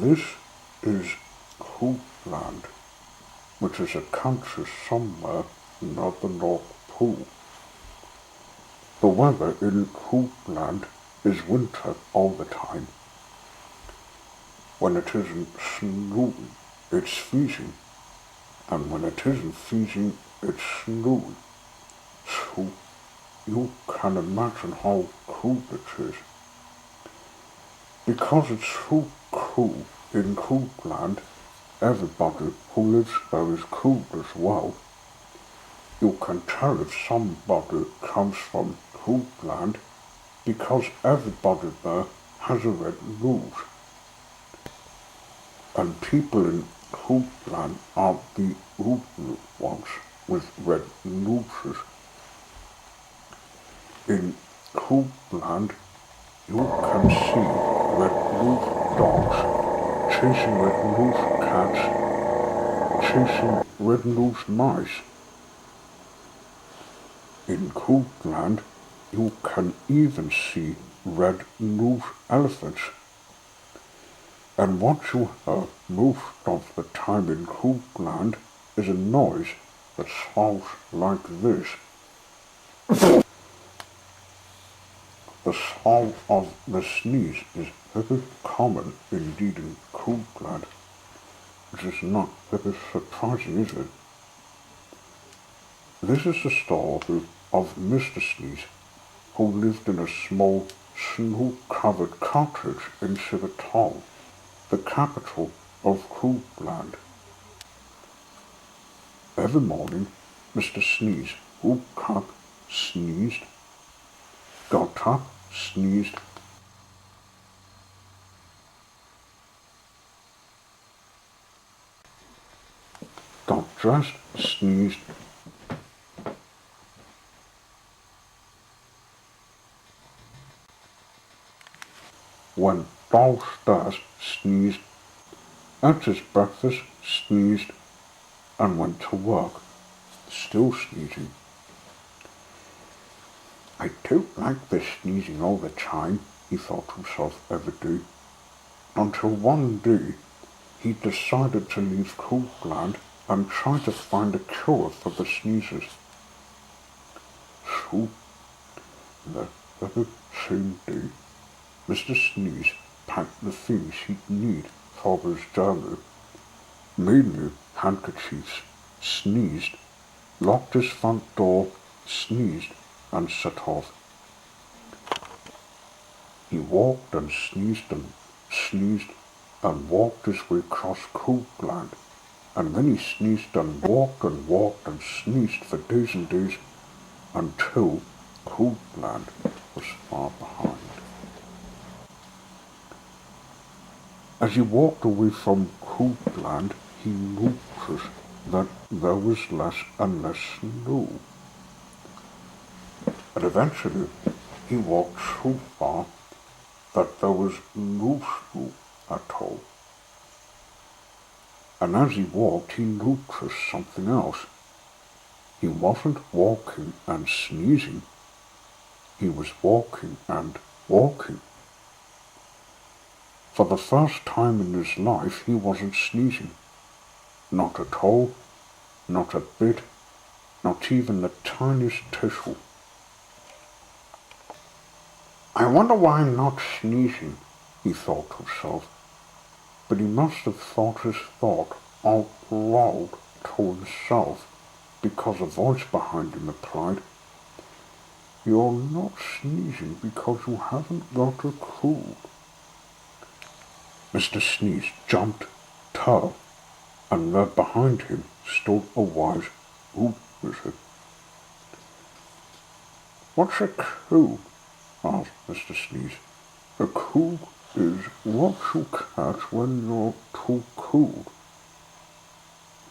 This is Hoopland, which is a country somewhere near the North Pole. The weather in Hoopland is winter all the time. When it isn't snowing, it's freezing, and when it isn't freezing, it's snowing. So you can imagine how cold it is. Because it's so cold in Hoopland, everybody who lives there is cold as well. You can tell if somebody comes from Hoopland because everybody there has a red nose. And people in Hoopland are the only ones with red noses. In Hoopland, you can see red-nosed dogs chasing red-nosed cats, chasing red-nosed mice. In Hoopland, you can even see red-nosed elephants. And what you hear most of the time in Hoopland is a noise that sounds like this. The sound of the sneeze is very common indeed in Hoopland, which is not very surprising, is it? This is the story of Mr. Sneeze, who lived in a small, snow-covered cottage in Civital, the capital of Hoopland. Every morning, Mr. Sneeze woke up, sneezed, got up, sneezed, got dressed, sneezed, went downstairs, sneezed, ate his breakfast, sneezed, and went to work, still sneezing. I don't like this sneezing all the time, he thought to himself every day, until one day he decided to leave Hoopland and try to find a cure for the sneezes. So, the very same day, Mr. Sneeze packed the things he'd need for his journey, mainly handkerchiefs, sneezed, locked his front door, sneezed, and set off. He walked and sneezed and walked his way across Hoopland, and then he sneezed and walked and sneezed for days and days until Hoopland was far behind. As he walked away from Hoopland, he noticed that there was less and less snow. And eventually, he walked so far that there was no snow at all. And as he walked, he noticed something else. He wasn't walking and sneezing. He was walking and walking. For the first time in his life, he wasn't sneezing. Not at all, not a bit, not even the tiniest tissue. I wonder why I'm not sneezing, he thought to himself. But he must have thought his thought out loud to himself, because a voice behind him replied, You're not sneezing because you haven't got a cold. Mr. Sneeze jumped, turned, and there behind him stood a wise wood wizard. What's a cold? Asked Mr. Sneeze. A cold is what you catch when you're too cold,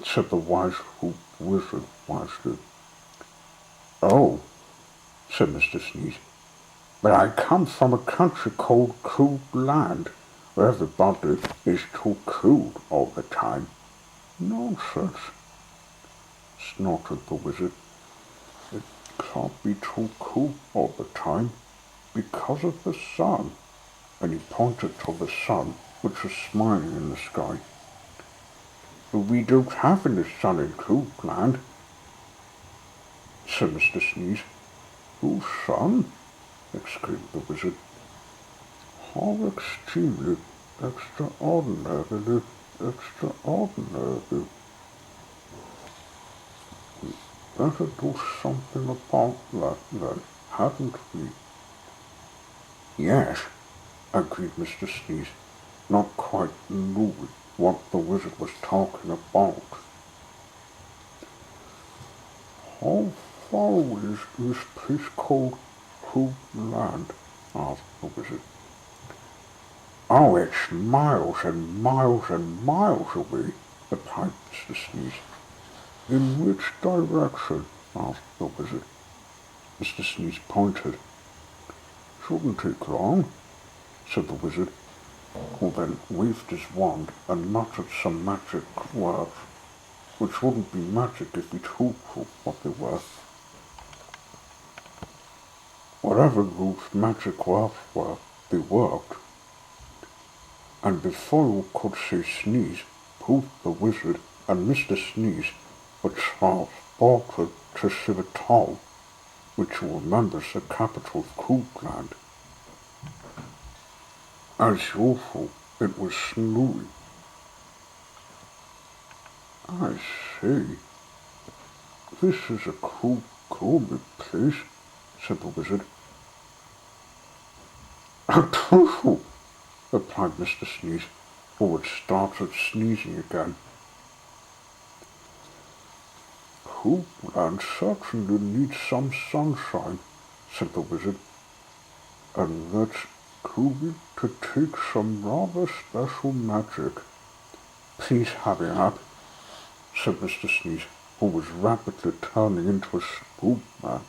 said the wise wood wizard wisely. Oh, said Mr. Sneeze, but I come from a country called Hoopland, where everybody is too cold all the time. Nonsense, snorted the wizard. It can't be too cold all the time because of the sun. And he pointed to the sun which was smiling in the sky. "We don't have any sun in Cookland," said Mr. Sneeze. "Oh, sun!" exclaimed the wizard. "How extremely, extraordinarily, extraordinary. Better do something about that then, hadn't we?" "Yes," agreed Mr. Sneeze, not quite knowing what the wizard was talking about. "How far away is this place called Cookland?" asked the wizard. "Oh, it's miles and miles and miles away," replied Mr. Sneeze. "In which direction?" asked the wizard. Mr. Sneeze pointed. "Shouldn't take long," said the wizard, who then waved his wand and muttered some magic words, which wouldn't be magic if he told you what they were. Whatever those magic words were, they worked, and before you could say sneeze, both the wizard and Mr. Sneeze were transported to Civital, which you remember is the capital of Cookland. As usual, it was snowing. "I say, this is a cool, gloomy place," said the wizard. "Tofu!" replied Mr. Sneeze, who had started sneezing again. "Cookland certainly needs some sunshine," said the wizard, "and that's going to take some rather special magic." "Please hurry up," said Mr. Sneeze, who was rapidly turning into a spook man.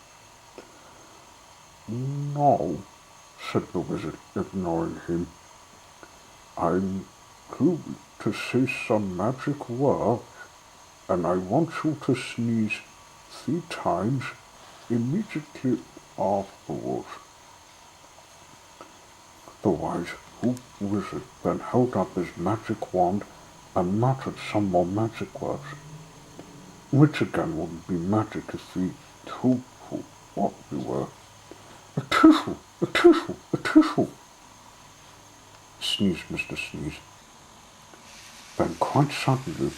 "No," said the wizard, ignoring him. "I'm going to say some magic words, and I want you to sneeze 3 times immediately afterwards." The wise wizard then held up his magic wand and muttered some more magic words, which again wouldn't be magic if we told you what they were. "A tissue! A tissue! A tissue!" sneezed Mr. Sneeze. Then quite suddenly,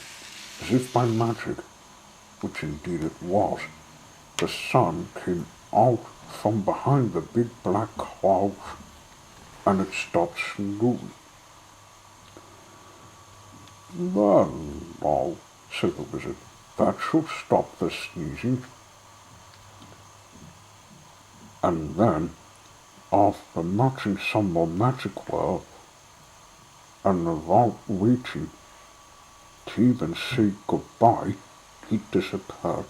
as if by magic, which indeed it was, the sun came out from behind the big black clouds, and it stopped snowing. "There now," said the wizard, "that should stop the sneezing." And then, after muttering some more magic words, and without waiting to even say goodbye, he disappeared.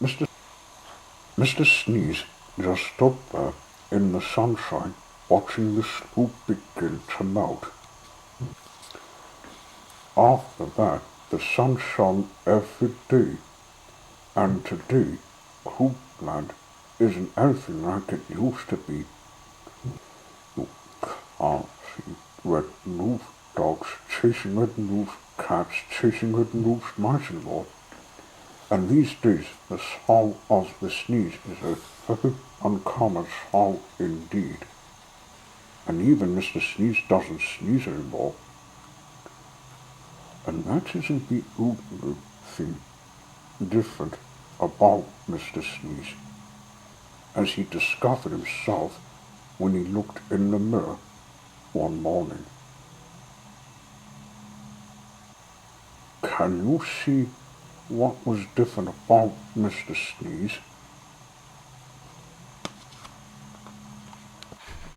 Mr. Sneeze just stood there in the sunshine, watching the snow begin to melt. After that, the sun shone every day, and today, Cookland isn't anything like it used to be. You can't see red-nosed dogs chasing red-nosed cats chasing red-nosed mice anymore. And these days, the sound of the sneeze is a very uncommon sound indeed. And even Mr. Sneeze doesn't sneeze anymore. And that isn't the only thing different about Mr. Sneeze, as he discovered himself when he looked in the mirror one morning. Can you see what was different about Mr. Sneeze?